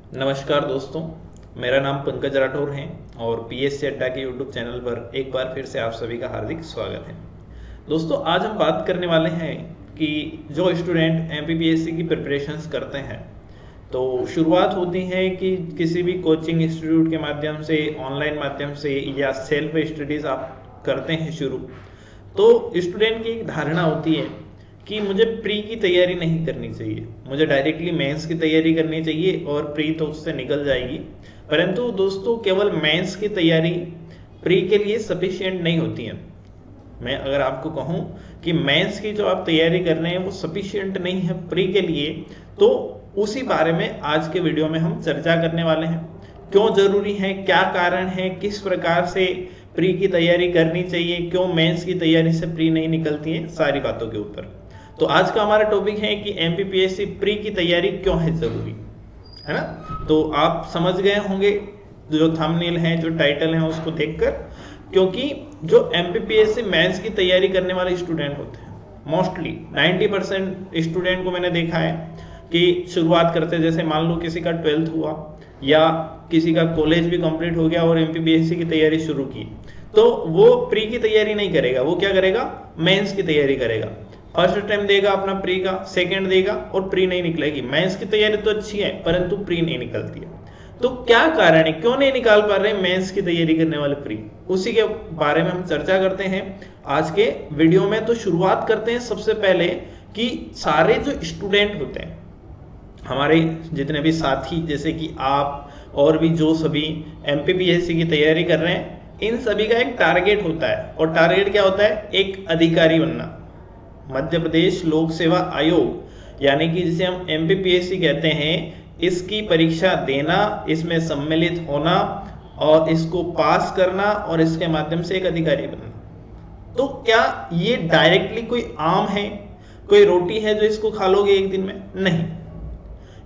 नमस्कार दोस्तों, मेरा नाम पंकज राठौर है और पीएससी अड्डा के यूट्यूब चैनल पर एक बार फिर से आप सभी का हार्दिक स्वागत है। दोस्तों, आज हम बात करने वाले हैं कि जो स्टूडेंट एमपीपीएससी की प्रिपरेशंस करते हैं तो शुरुआत होती है कि किसी भी कोचिंग इंस्टीट्यूट के माध्यम से, ऑनलाइन माध्यम से या सेल्फ स्टडीज आप करते हैं शुरू, तो स्टूडेंट की एक धारणा होती है कि मुझे प्री की तैयारी नहीं करनी चाहिए, मुझे डायरेक्टली मेंस की तैयारी करनी चाहिए और प्री तो उससे निकल जाएगी। परंतु दोस्तों, केवल मेंस की तैयारी प्री के लिए सफिशिएंट नहीं होती है। मैं अगर आपको कहूं कि मेंस की जो आप तैयारी कर रहे हैं वो सफिशिएंट नहीं है प्री के लिए, तो उसी बारे में आज के वीडियो में हम चर्चा करने वाले हैं। क्यों जरूरी है, क्या कारण है, किस प्रकार से प्री की तैयारी करनी चाहिए, क्यों मेंस की तैयारी से प्री नहीं निकलती है, सारी बातों के ऊपर। तो आज का हमारा टॉपिक है कि एमपीपीएससी प्री की तैयारी क्यों है जरूरी, है ना। तो आप समझ गए होंगे जो थंबनेल है, जो टाइटल है उसको देखकर, क्योंकि जो एमपीपीएससी मेंस की तैयारी करने वाले स्टूडेंट होते हैं, मोस्टली 90% स्टूडेंट को मैंने देखा है कि शुरुआत करते, जैसे मान लो किसी का 12th हुआ या किसी का कॉलेज भी कंप्लीट हो गया और एमपीपीएससी की तैयारी शुरू की, तो वो प्री की तैयारी नहीं करेगा, वो क्या करेगा, मेंस की तैयारी करेगा। फर्स्ट अटेम्प्ट देगा अपना प्री का, सेकंड देगा और प्री नहीं निकलेगी। मेंस की तैयारी तो अच्छी है परंतु प्री नहीं निकलती है। तो क्या कारण है, क्यों नहीं निकाल पा रहे मेंस की तैयारी करने वाले प्री, उसी के बारे में हम चर्चा करते हैं आज के वीडियो में। तो शुरुआत करते हैं सबसे पहले कि सारे जो स्टूडेंट होते हैं, हमारे जितने भी साथी, जैसे कि आप और भी जो सभी एमपीपीएससी की तैयारी कर रहे हैं, इन सभी का एक टारगेट होता है। और टारगेट क्या होता है, एक अधिकारी बनना। मध्य प्रदेश लोक सेवा आयोग यानी कि जिसे हम एमपीपीएससी कहते हैं, इसकी परीक्षा देना, इसमें सम्मिलित होना और इसको पास करना और इसके माध्यम से एक अधिकारी बनना। तो क्या ये डायरेक्टली कोई आम है, कोई रोटी है जो इसको खा लोगे एक दिन में? नहीं,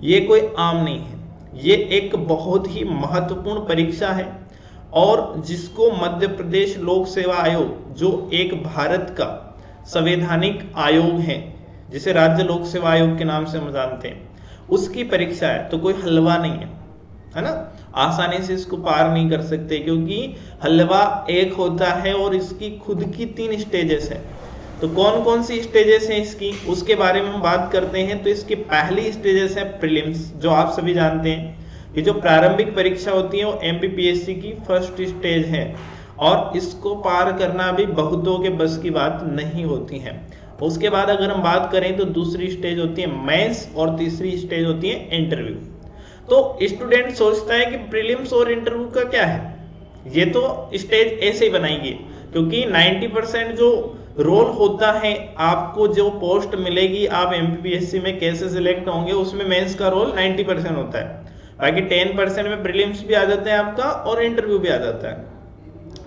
ये कोई आम नहीं है। ये एक बहुत ही महत्वपूर्ण परीक्षा है और जिसको मध्य प्रदेश लोक सेवा आयोग, जो एक भारत का संवैधानिक आयोग है, जिसे राज्य लोक सेवा आयोग के नाम से हम जानते हैं, उसकी परीक्षा है। तो कोई हलवा नहीं है ना, आसानी से इसको पार नहीं कर सकते, क्योंकि हलवा एक होता है और इसकी खुद की 3 स्टेजेस है। तो कौन कौन सी स्टेजेस हैं इसकी, उसके बारे में हम बात करते हैं। तो इसकी पहली स्टेजेस है प्रीलिम्स, जो आप सभी जानते हैं। ये जो प्रारंभिक परीक्षा होती है वो एमपीपीएससी की फर्स्ट स्टेज है और इसको पार करना भी बहुतों के बस की बात नहीं होती है। उसके बाद अगर हम बात करें तो दूसरी स्टेज होती है मेंस और तीसरी स्टेज होती है इंटरव्यू। तो स्टूडेंट सोचता है कि प्रीलिम्स और इंटरव्यू का क्या है, ये तो स्टेज ऐसे ही बनाएंगे, क्योंकि 90% जो रोल होता है, आपको जो पोस्ट मिलेगी, आप एमपीपीएससी में कैसे सिलेक्ट होंगे, उसमें मेंस का रोल 90% होता है। बाकी 10% में प्रीलिम्स भी आ जाता है आपका और इंटरव्यू भी आ जाता है।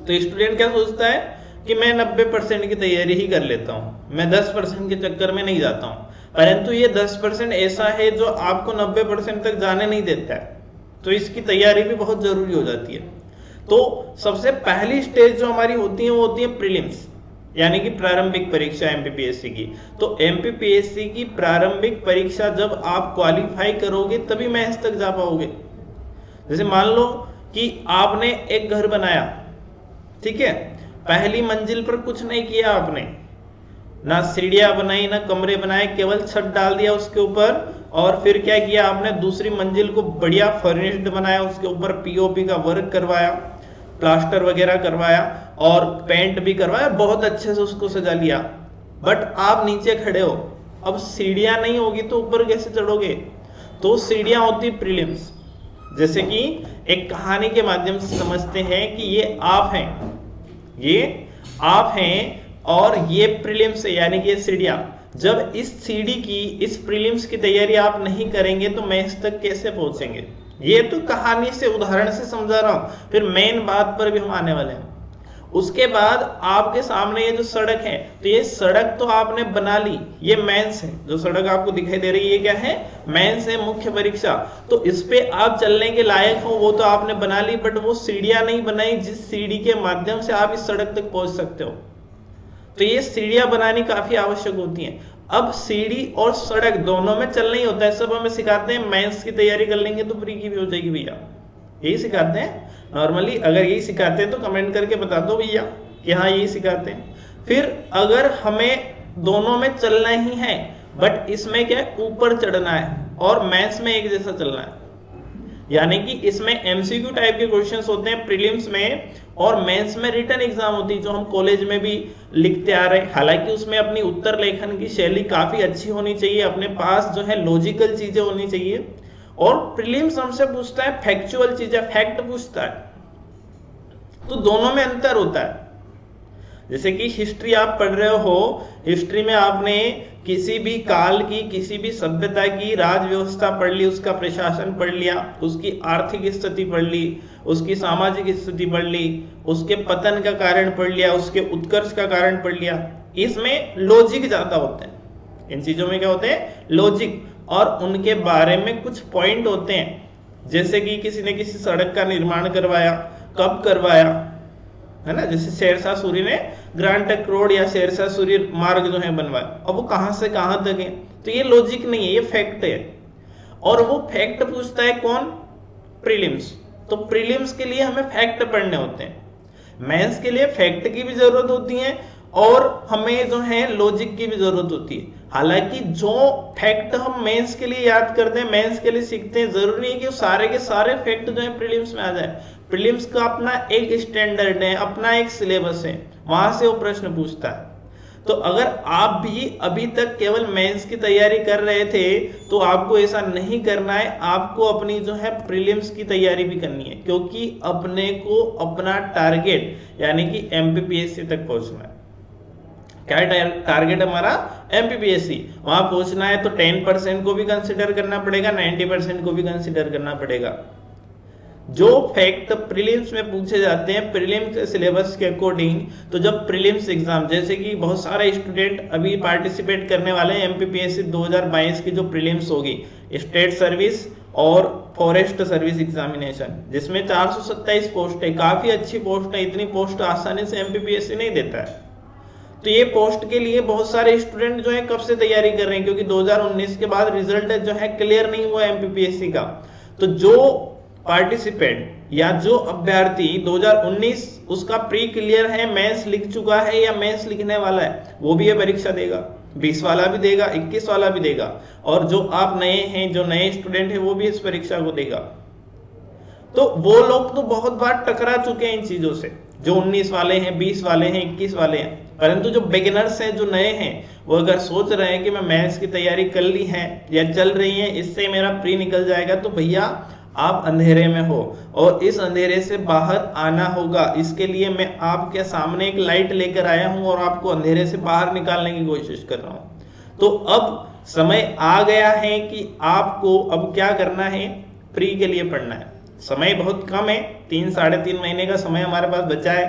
तो स्टूडेंट क्या सोचता है कि मैं 90% की तैयारी ही कर लेता हूं, मैं 10% के चक्कर में नहीं जाता हूं। परंतु ये 10% ऐसा है जो आपको 90% तक जाने नहीं देता है, तो इसकी तैयारी भी बहुत जरूरी हो जाती है। तो सबसे पहली स्टेज जो हमारी होती है वो होती है प्रीलिम्स, यानी कि प्रारंभिक परीक्षा एमपीपीएससी की। तो एमपीपीएससी की प्रारंभिक परीक्षा जब आप क्वालिफाई करोगे तभी मेंस तक जा पाओगे। जैसे मान लो कि आपने एक घर बनाया, ठीक है, पहली मंजिल पर कुछ नहीं किया आपने, ना सीढ़ियां बनाई ना कमरे बनाए, केवल छत डाल दिया उसके ऊपर, और फिर क्या किया आपने, दूसरी मंजिल को बढ़िया फर्निश्ड बनाया, उसके ऊपर पीओपी का वर्क करवाया, प्लास्टर वगैरह करवाया और पेंट भी करवाया, बहुत अच्छे से उसको सजा लिया। बट आप नीचे खड़े हो, अब सीढ़ियां नहीं होगी तो ऊपर कैसे चढ़ोगे? तो सीढ़ियां होती प्रीलिम्स। जैसे कि एक कहानी के माध्यम से समझते हैं कि ये आप हैं, ये आप हैं और ये प्रीलिम्स है, यानी कि ये सीढ़ियां। जब इस सीढ़ी की, इस प्रीलिम्स की तैयारी आप नहीं करेंगे तो मेंस तक कैसे पहुंचेंगे? ये तो कहानी से, उदाहरण से समझा रहा हूं, फिर मेन बात पर भी हम आने वाले हैं। उसके बाद आपके सामने ये जो सड़क है, तो ये सड़क तो आपने बना ली, ये मेंस है। जो सड़क आपको दिखाई दे रही है ये क्या है, मेंस है, मुख्य परीक्षा। तो इस पे आप चलने के लायक हो वो तो आपने बना ली, बट वो सीढ़ियां नहीं बनाई जिस सीढ़ी के माध्यम से आप इस सड़क तक पहुंच सकते हो। तो ये सीढ़ियां बनानी काफी आवश्यक होती हैं। अब सीढ़ी और सड़क दोनों में चलना ही होता है, सब हमें सिखाते हैं। मेंस की तैयारी कर लेंगे तो प्री की भी हो जाएगी भैया, यही सिखाते हैं नॉर्मली। अगर यही सिखाते हैं तो कमेंट करके बता दो भैया कि हाँ यही सिखाते हैं। फिर अगर हमें दोनों में चलना ही है बट इसमें क्या है, ऊपर चढ़ना है और मैथ्स में एक जैसा चलना है, यानी कि इसमें एमसीक्यू टाइप के क्वेश्चंस होते हैं प्रीलिम्स में, और मेंस में रिटन एग्जाम होती है जो हम कॉलेज में भी लिखते आ रहे हैं। हालांकि उसमें अपनी उत्तर लेखन की शैली काफी अच्छी होनी चाहिए, अपने पास जो है लॉजिकल चीजें होनी चाहिए। और प्रीलिम्स हमसे पूछता है फैक्चुअल चीजें, फैक्ट पूछता है, तो दोनों में अंतर होता है। जैसे कि हिस्ट्री आप पढ़ रहे हो, हिस्ट्री में आपने किसी भी काल की, किसी भी सभ्यता की राज व्यवस्था पढ़ ली, उसका प्रशासन पढ़ लिया, उसकी आर्थिक स्थिति पढ़ ली, उसकी सामाजिक स्थिति पढ़ ली, उसके पतन का कारण पढ़ लिया, उसके उत्कर्ष का कारण पढ़ लिया। इसमें लॉजिक ज्यादा होते हैं, इन चीजों में क्या होते हैं, लॉजिक, और उनके बारे में कुछ पॉइंट होते हैं। जैसे कि किसी ने किसी सड़क का निर्माण करवाया, कब करवाया, है ना, जैसे शेरशाह सूरी ने ग्रांड ट्रंक रोड या शेरशाह सूरी मार्ग जो है बनवाया, अब वो कहां से कहां तक है, तो ये लॉजिक नहीं है, ये फैक्ट है। और वो फैक्ट पूछता है कौन, प्रीलिम्स। तो प्रीलिम्स के लिए हमें फैक्ट पढ़ने होते हैं, मेंस के लिए फैक्ट की भी जरूरत होती है और हमें जो है लॉजिक की भी जरूरत होती है। हालांकि जो फैक्ट हम मेंस के लिए याद करते हैं, मेंस के लिए सीखते हैं, जरूरी नहीं है कि वो सारे के सारे फैक्ट जो है प्रीलिम्स में आ जाए। प्रीलिम्स का अपना एक स्टैंडर्ड है, अपना एक सिलेबस है, वहां से वो प्रश्न पूछता है। तो अगर आप भी अभी तक केवल मेंस की तैयारी कर रहे थे तो आपको ऐसा नहीं करना है, आपको अपनी जो है प्रीलिम्स की तैयारी भी करनी है, क्योंकि अपने को अपना टारगेट यानी कि एमपीपीएससी तक पहुंचना है। क्या टारगेट हमारा, एमपीपीएससी, वहां पहुंचना है तो 10% को भी कंसिडर करना पड़ेगा, 90% को भी कंसिडर करना पड़ेगा। जो फैक्ट प्रीलिम्स में पूछे जाते हैं प्रीलिम्स के सिलेबस के अकॉर्डिंग, तो जब प्रीलिम्स एग्जाम, जैसे कि बहुत सारे स्टूडेंट अभी पार्टिसिपेट करने वाले हैं एमपीपीएससी 2022 की जो प्रीलिम्स होगी, स्टेट सर्विस और फॉरेस्ट सर्विस एग्जामिनेशन, जिसमें 427 पोस्ट है, काफी अच्छी पोस्ट है। इतनी पोस्ट आसानी से एमपीपीएससी नहीं देता है। तो ये पोस्ट के लिए बहुत सारे स्टूडेंट जो है कब से तैयारी कर रहे हैं, क्योंकि 2019 के बाद रिजल्ट जो है क्लियर नहीं हुआ एमपीपीएससी का। तो जो पार्टिसिपेंट या जो अभ्यर्थी 2019 उसका प्री क्लियर है, मेंस लिख चुका है या मेंस लिखने वाला है, वो भी ये परीक्षा देगा, 20 वाला भी देगा, 21 वाला भी देगा, और जो आप नए हैं, जो नए स्टूडेंट है, वो भी इस परीक्षा को देगा। तो वो लोग तो बहुत बार टकरा चुके हैं इन चीजों से, जो 19 वाले हैं, 20 वाले हैं, 21 वाले हैं। परंतु जो बिगिनर्स हैं, जो नए हैं, वो अगर सोच रहे हैं कि मैं मेंस की तैयारी कर ली है या चल रही है, इससे मेरा प्री निकल जाएगा, तो भैया आप अंधेरे में हो और इस अंधेरे से बाहर आना होगा। इसके लिए मैं आपके सामने एक लाइट लेकर आया हूं और आपको अंधेरे से बाहर निकालने की कोशिश कर रहा हूं। तो अब समय आ गया है कि आपको अब क्या करना है, प्री के लिए पढ़ना है। समय बहुत कम है, 3-3.5 महीने का समय हमारे पास बचा है।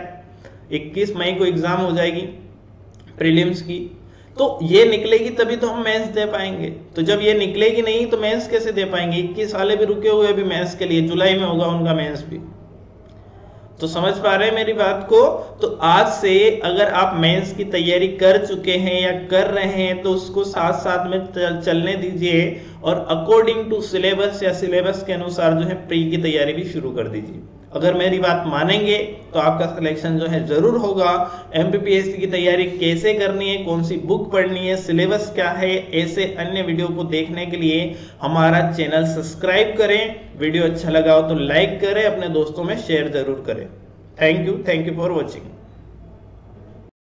21 मई को एग्जाम हो जाएगी प्रीलिम्स की, तो ये निकलेगी तभी तो हम मेंस दे पाएंगे। तो जब ये निकलेगी नहीं तो मेंस कैसे दे पाएंगे। 21 वाले भी रुके हुए अभी मेंस के लिए, जुलाई में होगा उनका मेंस भी। तो समझ पा रहे हैं मेरी बात को। तो आज से अगर आप मेंस की तैयारी कर चुके हैं या कर रहे हैं तो उसको साथ साथ में चलने दीजिए और अकॉर्डिंग टू सिलेबस या सिलेबस के अनुसार जो है प्री की तैयारी भी शुरू कर दीजिए। अगर मेरी बात मानेंगे तो आपका सिलेक्शन जो है जरूर होगा। एमपीपीएससी की तैयारी कैसे करनी है, कौन सी बुक पढ़नी है, सिलेबस क्या है, ऐसे अन्य वीडियो को देखने के लिए हमारा चैनल सब्सक्राइब करें। वीडियो अच्छा लगा हो तो लाइक करें, अपने दोस्तों में शेयर जरूर करें। Thank you for watching.